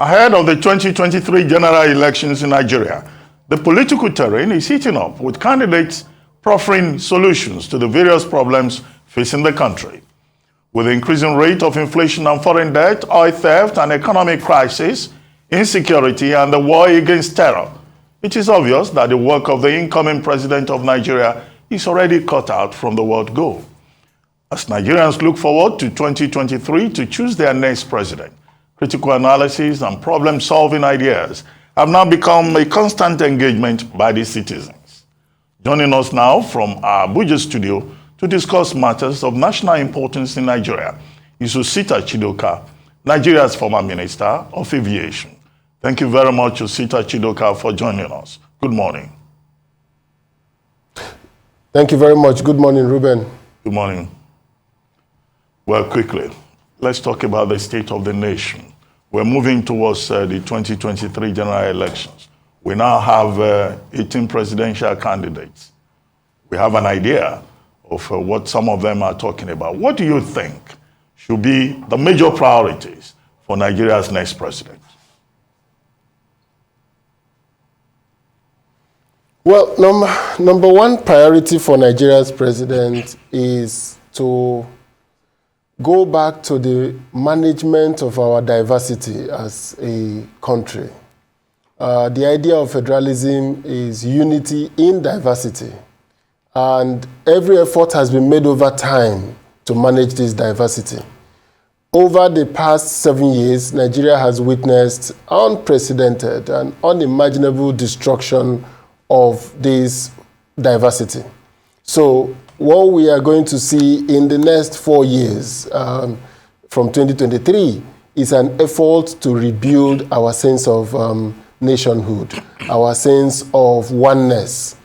Ahead of the 2023 general elections in Nigeria, the political terrain is heating up with candidates proffering solutions to the various problems facing the country. With the increasing rate of inflation and foreign debt, oil theft and economic crisis, insecurity and the war against terror, it is obvious that the work of the incoming president of Nigeria is already cut out from the word go. As Nigerians look forward to 2023 to choose their next president, critical analysis and problem-solving ideas have now become a constant engagement by the citizens. Joining us now from our Abuja studio to discuss matters of national importance in Nigeria is Osita Chidoka, Nigeria's former Minister of Aviation. Thank you very much, Osita Chidoka, for joining us. Good morning. Thank you very much. Good morning, Ruben. Good morning. Well, quickly, let's talk about the state of the nation. We're moving towards the 2023 general elections. We now have 18 presidential candidates. We have an idea of what some of them are talking about. What do you think should be the major priorities for Nigeria's next president? Well, number one priority for Nigeria's president is to go back to the management of our diversity as a country. The idea of federalism is unity in diversity. And every effort has been made over time to manage this diversity. Over the past 7 years, Nigeria has witnessed unprecedented and unimaginable destruction of this diversity. So what we are going to see in the next 4 years from 2023 is an effort to rebuild our sense of nationhood, our sense of oneness.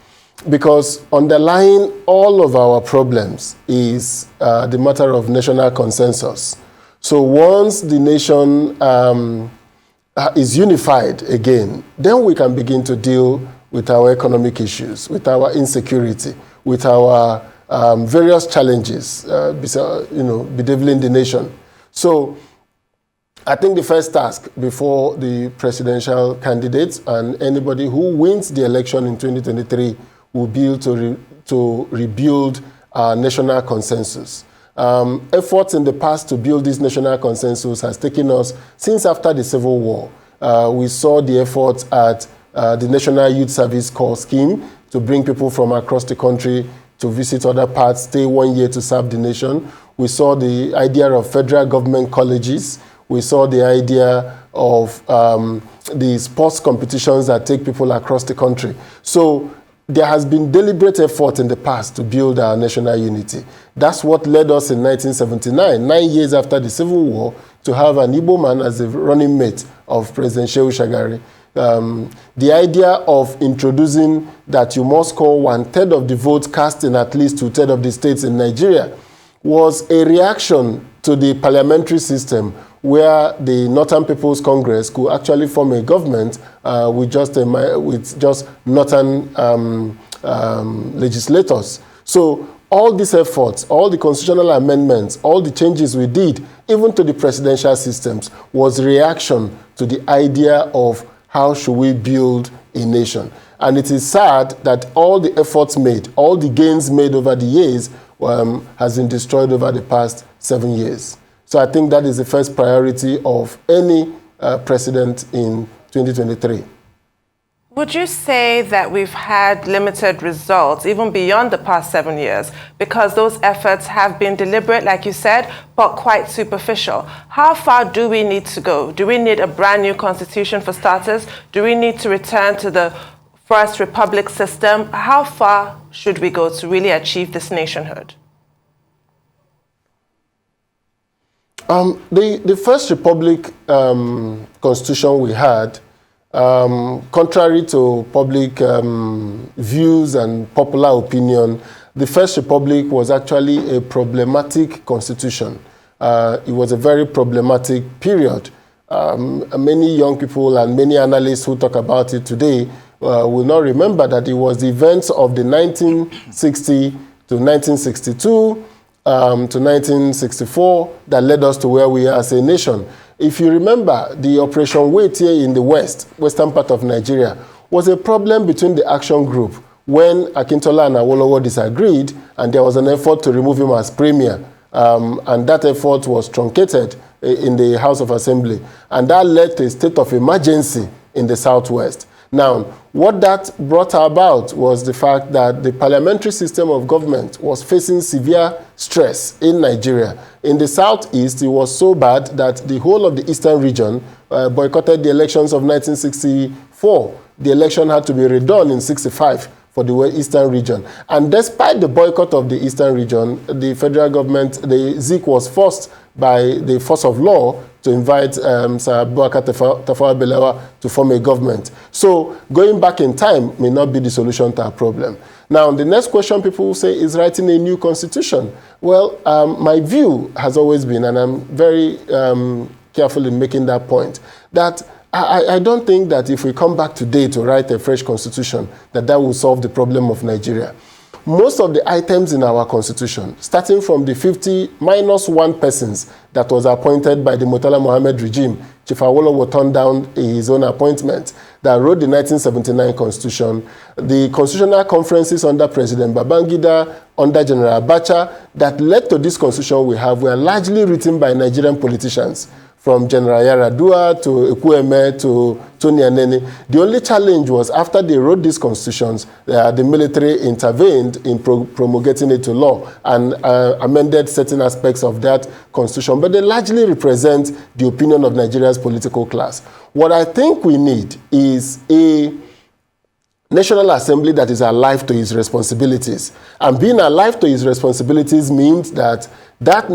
Because underlying all of our problems is the matter of national consensus. So once the nation is unified again, then we can begin to deal with our economic issues, with our insecurity, with our various challenges, bedeviling the nation. So I think the first task before the presidential candidates and anybody who wins the election in 2023 will be to rebuild our national consensus. Efforts in the past to build this national consensus has taken us since after the Civil War. We saw the efforts at the National Youth Service Corps scheme to bring people from across the country to visit other parts, stay 1 year to serve the nation. We saw the idea of federal government colleges. We saw the idea of the sports competitions that take people across the country. So there has been deliberate effort in the past to build our national unity. That's what led us in 1979, 9 years after the Civil War, to have an Igbo man as the running mate of President Shehu Shagari. The idea of introducing that you must call 1/3 of the votes cast in at least 2/3 of the states in Nigeria was a reaction to the parliamentary system where the Northern People's Congress could actually form a government with just Northern legislators. So all these efforts, all the constitutional amendments, all the changes we did, even to the presidential systems, was reaction to the idea of how should we build a nation. And it is sad that all the efforts made, all the gains made over the years has been destroyed over the past 7 years. So I think that is the first priority of any president in 2023. Would you say that we've had limited results, even beyond the past 7 years, because those efforts have been deliberate, like you said, but quite superficial? How far do we need to go? Do we need a brand new constitution for starters? Do we need to return to the First Republic system? How far should we go to really achieve this nationhood? The First Republic constitution we had, contrary to public views and popular opinion, the First Republic was actually a problematic constitution. It was a very problematic period. Many young people and many analysts who talk about it today will not remember that it was the events of the 1960 to 1962 to 1964 that led us to where we are as a nation. If you remember, the Operation Wait here in the western part of Nigeria, was a problem between the action group when Akintola and Awolowo disagreed, and there was an effort to remove him as premier. And that effort was truncated in the House of Assembly. And that led to a state of emergency in the Southwest. Now, what that brought about was the fact that the parliamentary system of government was facing severe stress in Nigeria. In the Southeast, it was so bad that the whole of the Eastern region boycotted the elections of 1964. The election had to be redone in 65 for the Eastern region. And despite the boycott of the Eastern region, the federal government, the Zik was forced by the force of law to invite Sir Abubakar Tafawa Balewa to form a government. So going back in time may not be the solution to our problem. Now, the next question people will say is writing a new constitution. Well, my view has always been, and I'm very careful in making that point, that I don't think that if we come back today to write a fresh constitution, that will solve the problem of Nigeria. Most of the items in our constitution, starting from the 50 minus 1 persons that was appointed by the Murtala Mohammed regime, Chief Awolowo turned down his own appointment, that wrote the 1979 constitution, the constitutional conferences under President Babangida, under General Abacha, that led to this constitution we have, were largely written by Nigerian politicians, from General Yaradua to Ekwueme to Tony Anene. The only challenge was after they wrote these constitutions, the military intervened in promulgating it to law and amended certain aspects of that constitution. But they largely represent the opinion of Nigeria's political class. What I think we need is a National Assembly that is alive to its responsibilities. And being alive to its responsibilities means that that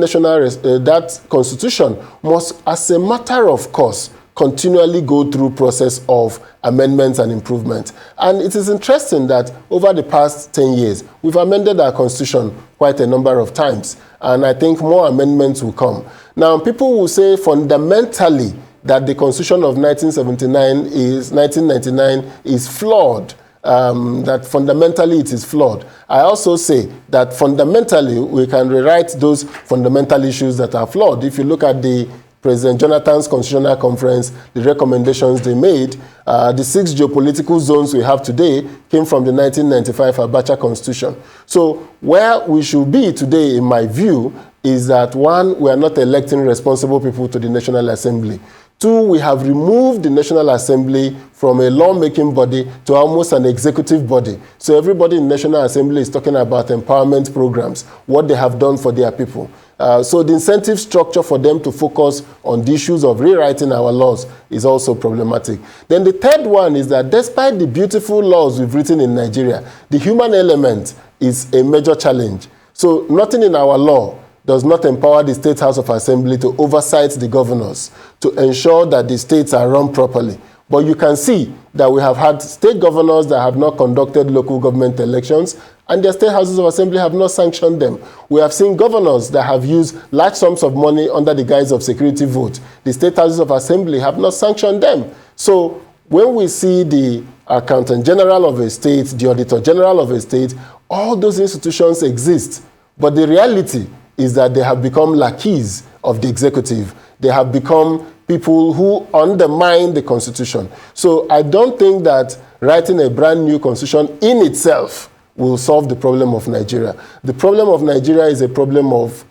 constitution must, as a matter of course, continually go through process of amendments and improvement. And it is interesting that over the past 10 years, we've amended our constitution quite a number of times. And I think more amendments will come. Now, people will say fundamentally that the constitution of 1999 is flawed. That fundamentally it is flawed. I also say that fundamentally we can rewrite those fundamental issues that are flawed. If you look at the President Jonathan's Constitutional Conference, the recommendations they made, the 6 geopolitical zones we have today came from the 1995 Abacha Constitution. So where we should be today, in my view, is that 1, we are not electing responsible people to the National Assembly. 2, we have removed the National Assembly from a lawmaking body to almost an executive body. So everybody in the National Assembly is talking about empowerment programs, what they have done for their people. So the incentive structure for them to focus on the issues of rewriting our laws is also problematic. Then the third one is that despite the beautiful laws we've written in Nigeria, the human element is a major challenge. So nothing in our law does not empower the State House of Assembly to oversight the governors, to ensure that the states are run properly. But you can see that we have had state governors that have not conducted local government elections, and their State Houses of Assembly have not sanctioned them. We have seen governors that have used large sums of money under the guise of security vote. The State Houses of Assembly have not sanctioned them. So when we see the Accountant General of a state, the Auditor General of a state, all those institutions exist. But the reality is that they have become lackeys of the executive. They have become people who undermine the constitution. So I don't think that writing a brand new constitution in itself will solve the problem of Nigeria. The problem of Nigeria is a problem of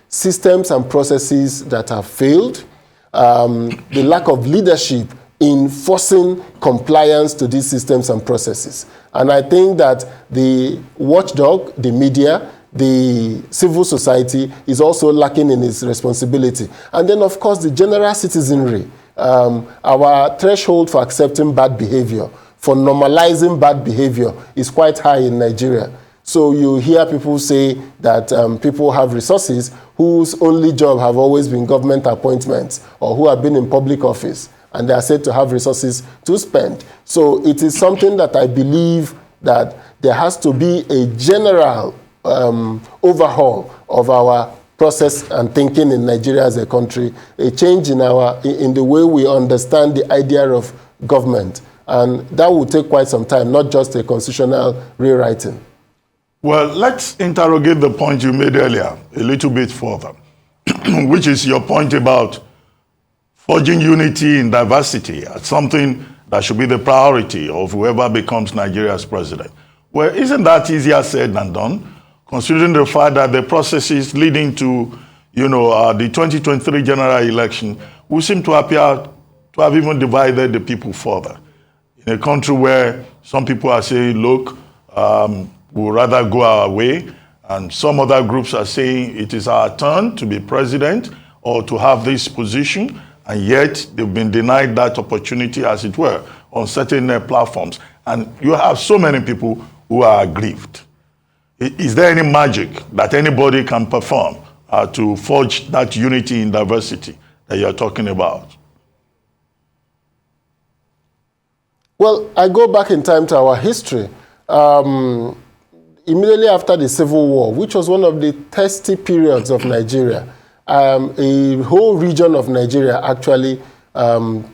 systems and processes that have failed, the lack of leadership in forcing compliance to these systems and processes. And I think that the watchdog, the media, the civil society is also lacking in its responsibility. And then, of course, the general citizenry, our threshold for accepting bad behavior, for normalizing bad behavior is quite high in Nigeria. So you hear people say that people have resources whose only job have always been government appointments or who have been in public office, and they are said to have resources to spend. So it is something that I believe that there has to be a general overhaul of our process and thinking in Nigeria as a country, a change in the way we understand the idea of government. And that will take quite some time, not just a constitutional rewriting. Well, let's interrogate the point you made earlier a little bit further, which is your point about forging unity in diversity as something that should be the priority of whoever becomes Nigeria's president. Well, isn't that easier said than done, considering the fact that the processes leading to, the 2023 general election will seem to appear to have even divided the people further. In a country where some people are saying, look, we'll rather go our way, and some other groups are saying it is our turn to be president or to have this position, and yet they've been denied that opportunity, as it were, on certain platforms. And you have so many people who are aggrieved. Is there any magic that anybody can perform to forge that unity in diversity that you're talking about? Well, I go back in time to our history. Immediately after the Civil War, which was one of the testy periods of Nigeria, a whole region of Nigeria actually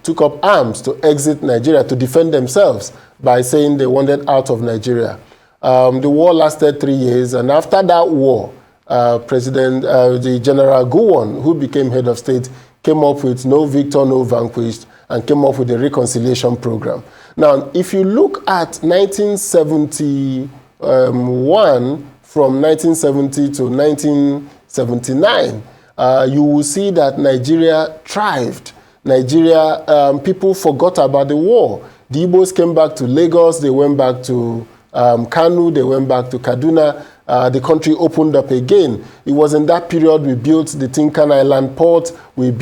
took up arms to exit Nigeria, to defend themselves by saying they wanted out of Nigeria. The war lasted 3 years, and after that war, the General Gowon, who became head of state, came up with no victor, no vanquished, and came up with a reconciliation program. Now, if you look at 1971, from 1970 to 1979, you will see that Nigeria thrived. Nigeria, people forgot about the war. The Igbos came back to Lagos, they went back to Kanu, they went back to Kaduna. The country opened up again. It was in that period we built the Tinkan Island port. You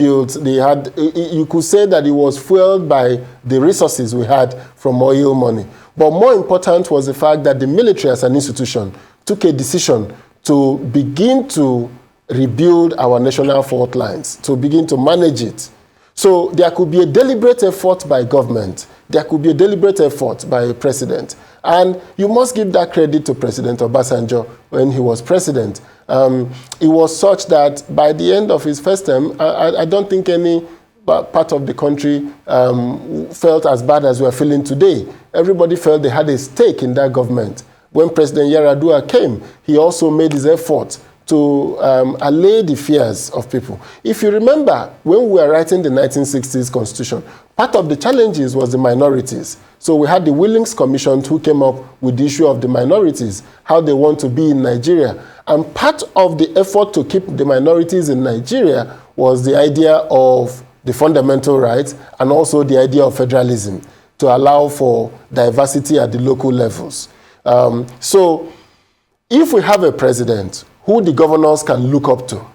could say that it was fueled by the resources we had from oil money. But more important was the fact that the military as an institution took a decision to begin to rebuild our national fault lines, to begin to manage it. So there could be a deliberate effort by government. There could be a deliberate effort by a president. And you must give that credit to President Obasanjo when he was president. It was such that by the end of his first term, I don't think any part of the country felt as bad as we are feeling today. Everybody felt they had a stake in that government. When President Yaradua came, he also made his effort to allay the fears of people. If you remember, when we were writing the 1960s Constitution, part of the challenges was the minorities. So we had the Willings Commission who came up with the issue of the minorities, how they want to be in Nigeria. And part of the effort to keep the minorities in Nigeria was the idea of the fundamental rights and also the idea of federalism to allow for diversity at the local levels. So if we have a president who the governors can look up to,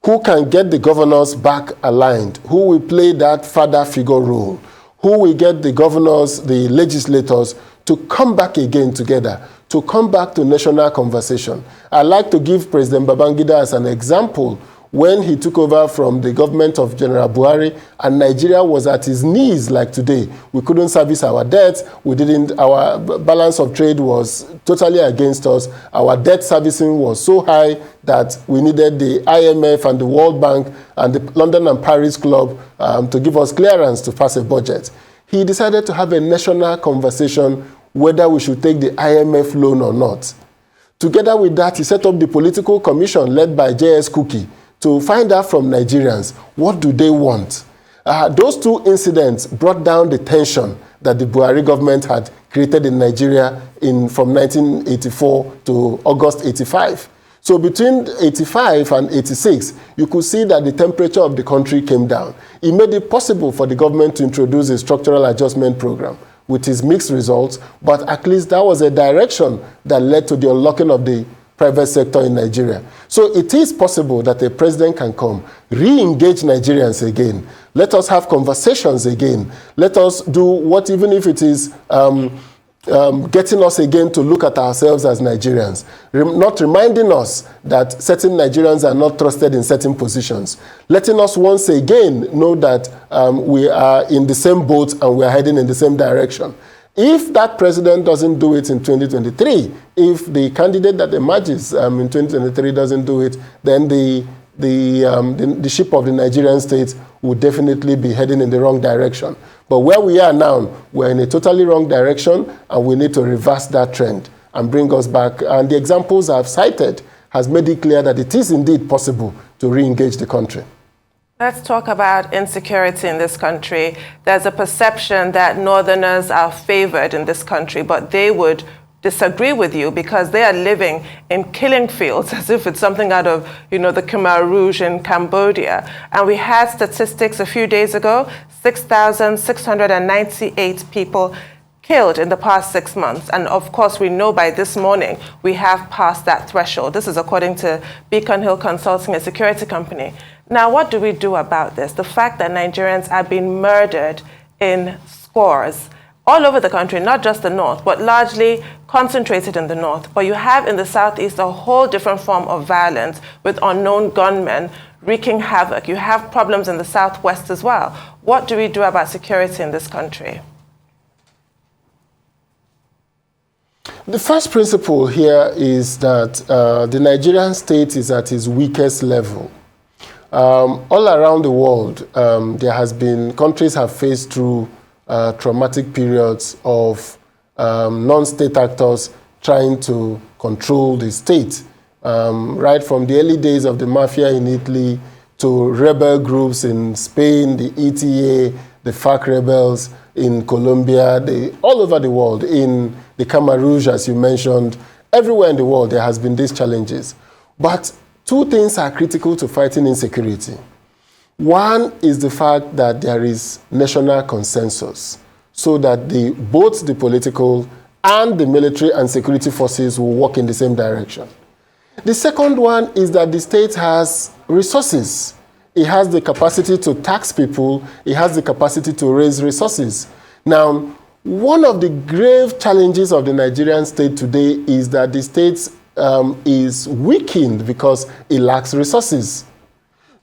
who can get the governors back aligned, who will play that father figure role, who will get the governors, the legislators to come back again together, to come back to national conversation. I like to give President Babangida as an example when he took over from the government of General Buhari and Nigeria was at his knees like today. We couldn't service our debts. Our balance of trade was totally against us. Our debt servicing was so high that we needed the IMF and the World Bank and the London and Paris Club to give us clearance to pass a budget. He decided to have a national conversation whether we should take the IMF loan or not. Together with that, he set up the political commission led by J.S. Kuki to find out from Nigerians, what do they want? Those two incidents brought down the tension that the Buhari government had created in Nigeria from 1984 to August 85. So between 85 and 86, you could see that the temperature of the country came down. It made it possible for the government to introduce a structural adjustment program with its mixed results, but at least that was a direction that led to the unlocking of the private sector in Nigeria. So it is possible that a president can come, re-engage Nigerians again. Let us have conversations again. Let us do what, even if it is getting us again to look at ourselves as Nigerians, not reminding us that certain Nigerians are not trusted in certain positions, letting us once again know that we are in the same boat and we are heading in the same direction. If that president doesn't do it in 2023, if the candidate that emerges in 2023 doesn't do it, then the ship of the Nigerian state will definitely be heading in the wrong direction. But where we are now, we're in a totally wrong direction, and we need to reverse that trend and bring us back. And the examples I've cited has made it clear that it is indeed possible to re-engage the country. Let's talk about insecurity in this country. There's a perception that Northerners are favored in this country, but they would disagree with you because they are living in killing fields as if it's something out of, the Khmer Rouge in Cambodia. And we had statistics a few days ago, 6,698 people killed in the past 6 months. And of course, we know by this morning, we have passed that threshold. This is according to Beacon Hill Consulting, a security company. Now, what do we do about this? The fact that Nigerians are being murdered in scores all over the country, not just the north, but largely concentrated in the north. But you have in the southeast a whole different form of violence with unknown gunmen wreaking havoc. You have problems in the southwest as well. What do we do about security in this country? The first principle here is that the Nigerian state is at its weakest level. All around the world, countries have faced through traumatic periods of non-state actors trying to control the state, right from the early days of the mafia in Italy to rebel groups in Spain, the ETA, the FARC rebels in Colombia, all over the world, in the Khmer Rouge, as you mentioned. Everywhere in the world there has been these challenges. But two things are critical to fighting insecurity. One is the fact that there is national consensus so that both the political and the military and security forces will work in the same direction. The second one is that the state has resources. It has the capacity to tax people. It has the capacity to raise resources. Now, one of the grave challenges of the Nigerian state today is that the state is weakened because it lacks resources.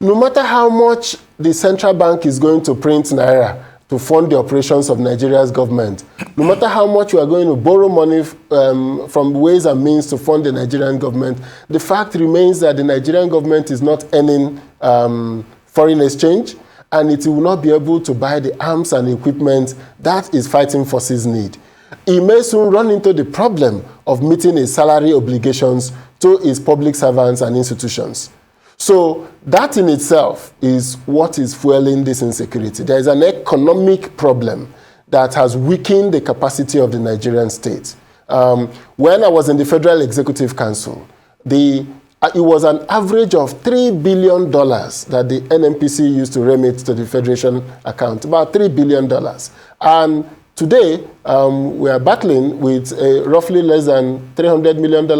No matter how much the central bank is going to print naira to fund the operations of Nigeria's government, no matter how much you are going to borrow money from ways and means to fund the Nigerian government, the fact remains that the Nigerian government is not earning foreign exchange, and it will not be able to buy the arms and equipment that its fighting forces need. It may soon run into the problem of meeting its salary obligations to its public servants and institutions. So that in itself is what is fueling this insecurity. There is an economic problem that has weakened the capacity of the Nigerian state. When I was in the Federal Executive Council, it was an average of $3 billion that the NNPC used to remit to the Federation account, about $3 billion. And today, we are battling with roughly less than $300 million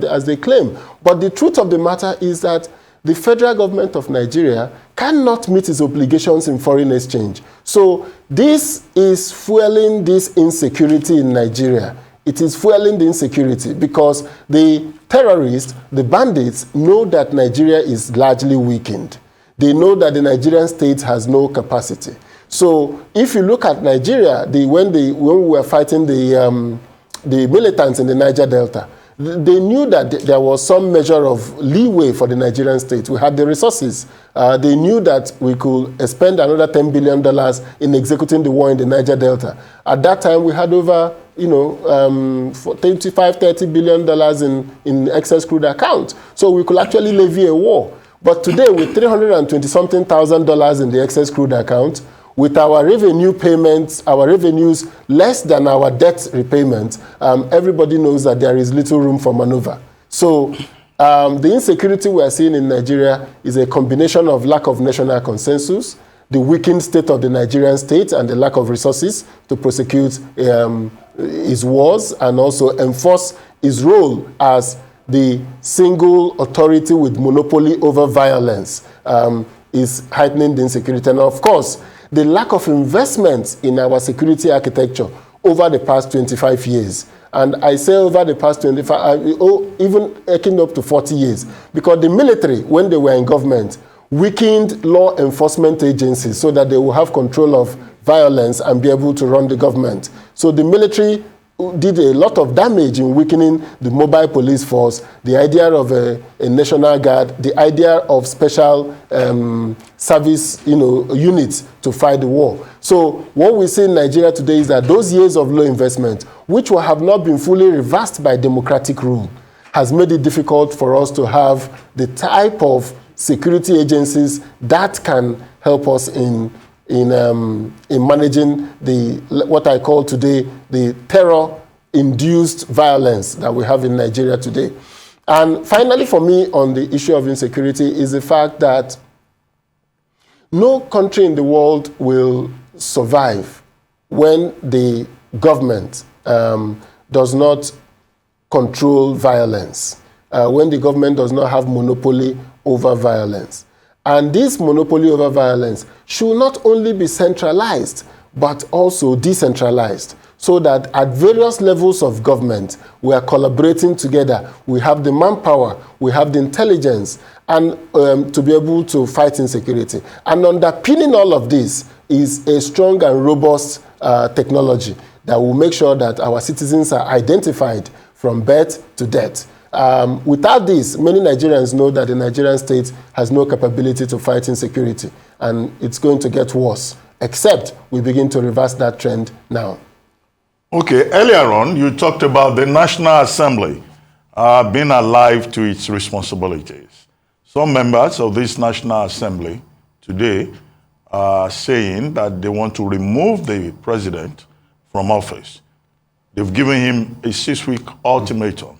as they claim. But the truth of the matter is that the federal government of Nigeria cannot meet its obligations in foreign exchange. So this is fueling this insecurity in Nigeria. It is fueling the insecurity because the terrorists, the bandits, know that Nigeria is largely weakened. They know that the Nigerian state has no capacity. So if you look at Nigeria, when we were fighting the militants in the Niger Delta, they knew that there was some measure of leeway for the Nigerian state. We had the resources. They knew that we could expend another $10 billion in executing the war in the Niger Delta. At that time, we had over $25–30 billion in excess crude account. So we could actually levy a war. But today, with $320-something thousand in the excess crude account, with our revenue payments, our revenues less than our debt repayment, everybody knows that there is little room for maneuver. So the insecurity we are seeing in Nigeria is a combination of lack of national consensus, the weakened state of the Nigerian state, and the lack of resources to prosecute its wars and also enforce its role as the single authority with monopoly over violence is heightening the insecurity. And of course, the lack of investment in our security architecture over the past 25 years. And I say over the past 25, even taking up to 40 years. Because the military, when they were in government, weakened law enforcement agencies so that they will have control of violence and be able to run the government. So the military did a lot of damage in weakening the mobile police force, the idea of a national guard, the idea of special service units to fight the war. So what we see in Nigeria today is that those years of low investment, which have not been fully reversed by democratic rule, has made it difficult for us to have the type of security agencies that can help us in managing what I call today the terror-induced violence that we have in Nigeria today. And finally, for me, on the issue of insecurity is the fact that no country in the world will survive when the government does not control violence, when the government does not have monopoly over violence. And this monopoly over violence should not only be centralized, but also decentralized, so that at various levels of government, we are collaborating together. We have the manpower, we have the intelligence, and to be able to fight insecurity. And underpinning all of this is a strong and robust technology that will make sure that our citizens are identified from birth to death. Without this, many Nigerians know that the Nigerian state has no capability to fight insecurity, and it's going to get worse, except we begin to reverse that trend now. Okay, earlier on, you talked about the National Assembly being alive to its responsibilities. Some members of this National Assembly today are saying that they want to remove the president from office. They've given him a 6-week ultimatum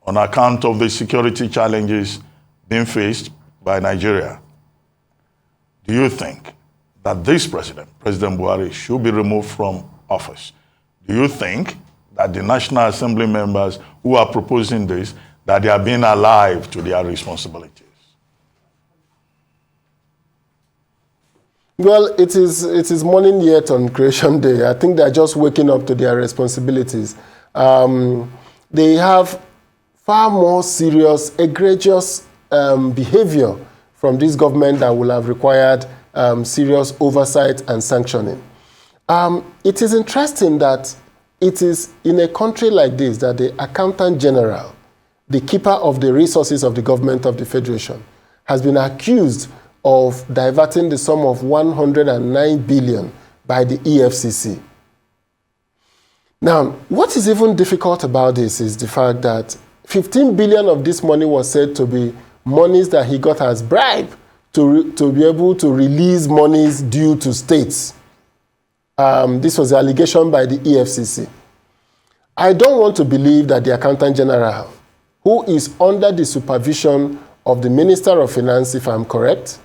on account of the security challenges being faced by Nigeria. Do you think that this president, President Buhari, should be removed from office? Do you think that the National Assembly members who are proposing this, that they are being alive to their responsibilities? Well, it is morning yet on Creation Day. I think they're just waking up to their responsibilities. They have far more serious, egregious behavior from this government that will have required serious oversight and sanctioning. It is interesting that it is in a country like this that the Accountant General, the keeper of the resources of the government of the Federation, has been accused of diverting the sum of 109 billion by the EFCC. Now, what is even difficult about this is the fact that 15 billion of this money was said to be monies that he got as bribe to be able to release monies due to states. This was the allegation by the EFCC. I don't want to believe that the Accountant General, who is under the supervision of the Minister of Finance, if I'm correct,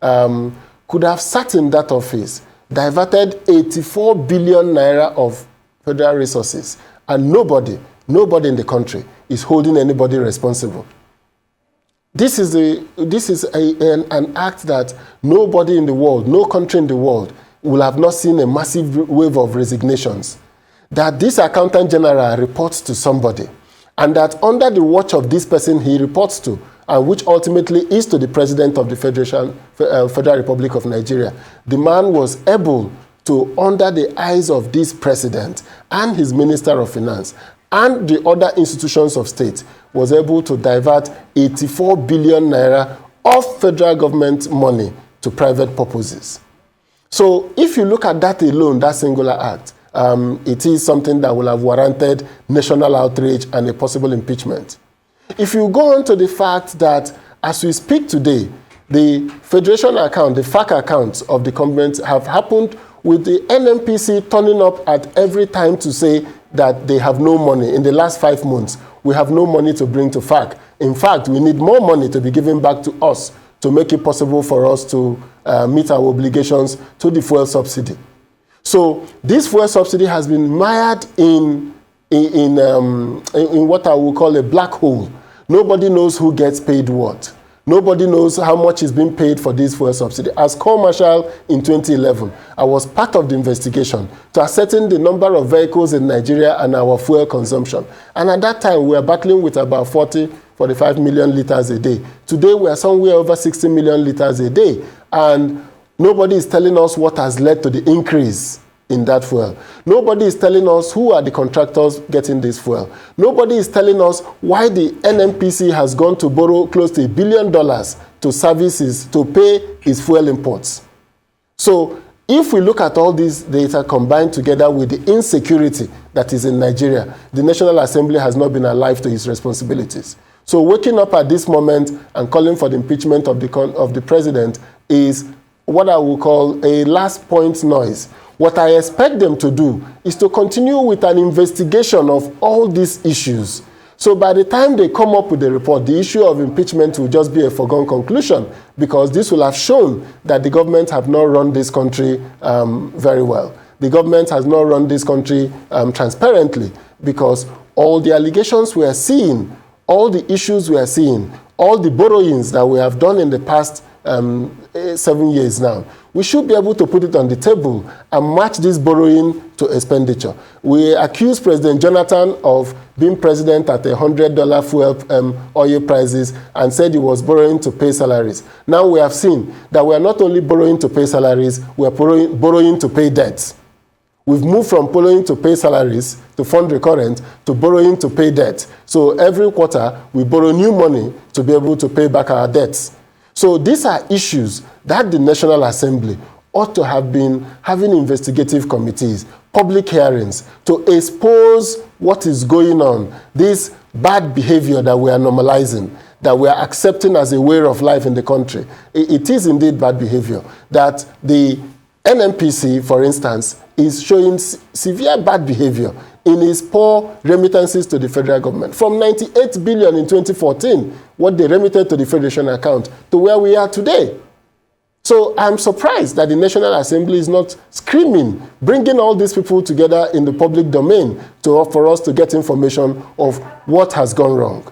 could have sat in that office, diverted 84 billion naira of federal resources, and nobody in the country is holding anybody responsible. This is an act that nobody in the world, no country in the world, will have not seen a massive wave of resignations. That this Accountant General reports to somebody, and that under the watch of this person he reports to, and which ultimately is to the President of the Federal Republic of Nigeria, the man was able to, under the eyes of this President and his Minister of Finance and the other institutions of state, was able to divert 84 billion naira of federal government money to private purposes. So if you look at that alone, that singular act, it is something that will have warranted national outrage and a possible impeachment. If you go on to the fact that as we speak today, the Federation account, the FAC accounts of the government have happened with the NNPC turning up at every time to say that they have no money. In the last 5 months, we have no money to bring to FAC. In fact, we need more money to be given back to us to make it possible for us to meet our obligations to the fuel subsidy. So this fuel subsidy has been mired in what I will call a black hole. Nobody knows who gets paid what. Nobody knows how much is being paid for this fuel subsidy. As Corps Marshal in 2011, I was part of the investigation to ascertain the number of vehicles in Nigeria and our fuel consumption. And at that time, we were battling with about 45 million liters a day. Today, we are somewhere over 60 million liters a day. And nobody is telling us what has led to the increase in that fuel. Nobody is telling us who are the contractors getting this fuel. Nobody is telling us why the NNPC has gone to borrow close to $1 billion to pay its fuel imports. So if we look at all these data combined together with the insecurity that is in Nigeria, the National Assembly has not been alive to its responsibilities. So waking up at this moment and calling for the impeachment of the president is what I will call a last point noise. What I expect them to do is to continue with an investigation of all these issues. So by the time they come up with the report, the issue of impeachment will just be a foregone conclusion, because this will have shown that the government have not run this country very well. The government has not run this country transparently, because all the allegations we are seeing, all the issues we are seeing, all the borrowings that we have done in the past 7 years now, we should be able to put it on the table and match this borrowing to expenditure. We accuse President Jonathan of being president at $100 fuel oil prices and said he was borrowing to pay salaries. Now we have seen that we are not only borrowing to pay salaries, we are borrowing to pay debts. We've moved from borrowing to pay salaries, to fund recurrent, to borrowing to pay debt. So every quarter, we borrow new money to be able to pay back our debts. So these are issues that the National Assembly ought to have been having investigative committees, public hearings, to expose what is going on, this bad behavior that we are normalizing, that we are accepting as a way of life in the country. It is indeed bad behavior. That the NNPC, for instance, is showing severe bad behavior in its poor remittances to the federal government. From 98 billion in 2014, what they remitted to the Federation account, to where we are today. So I'm surprised that the National Assembly is not screaming, bringing all these people together in the public domain for us to get information of what has gone wrong.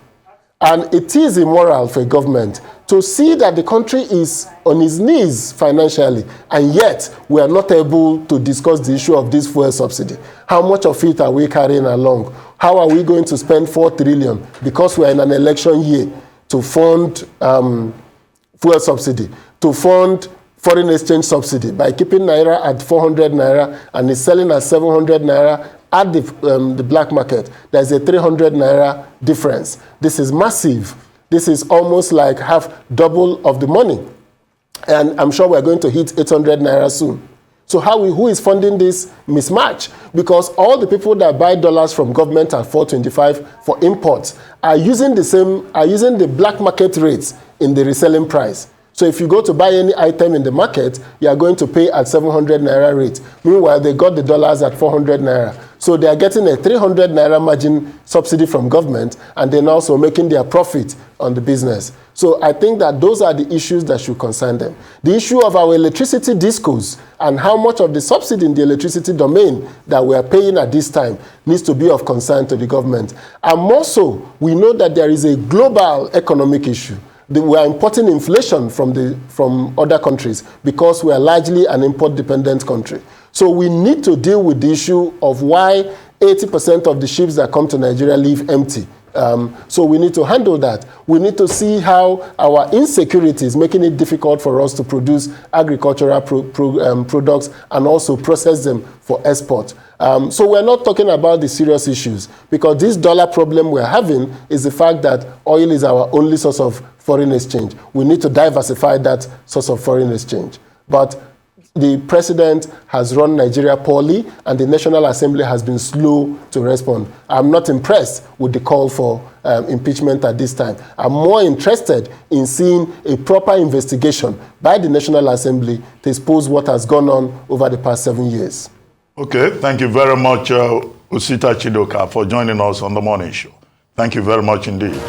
And it is immoral for a government to see that the country is on its knees financially, and yet we are not able to discuss the issue of this fuel subsidy. How much of it are we carrying along? How are we going to spend 4 trillion because we are in an election year to fund fuel subsidy, to fund foreign exchange subsidy by keeping Naira at 400 Naira and is selling at 700 Naira at the black market? There's a 300 Naira difference. This is massive. This is almost like half double of the money. And I'm sure we're going to hit 800 Naira soon. So who is funding this mismatch? Because all the people that buy dollars from government at 425 for imports are using the black market rates in the reselling price. So if you go to buy any item in the market, you are going to pay at 700 Naira rate. Meanwhile, they got the dollars at 400 Naira. So they are getting a 300 Naira margin subsidy from government, and then also making their profit on the business. So I think that those are the issues that should concern them. The issue of our electricity discos and how much of the subsidy in the electricity domain that we are paying at this time needs to be of concern to the government. And more so, we know that there is a global economic issue. We are importing inflation from other countries because we are largely an import-dependent country. So we need to deal with the issue of why 80% of the ships that come to Nigeria leave empty. So we need to handle that. We need to see how our insecurity is making it difficult for us to produce agricultural products and also process them for export. So we're not talking about the serious issues, because this dollar problem we're having is the fact that oil is our only source of foreign exchange. We need to diversify that source of foreign exchange. But the president has run Nigeria poorly, and the National Assembly has been slow to respond. I'm not impressed with the call for impeachment at this time. I'm more interested in seeing a proper investigation by the National Assembly to expose what has gone on over the past 7 years. Okay, thank you very much, Osita Chidoka, for joining us on the morning show. Thank you very much indeed.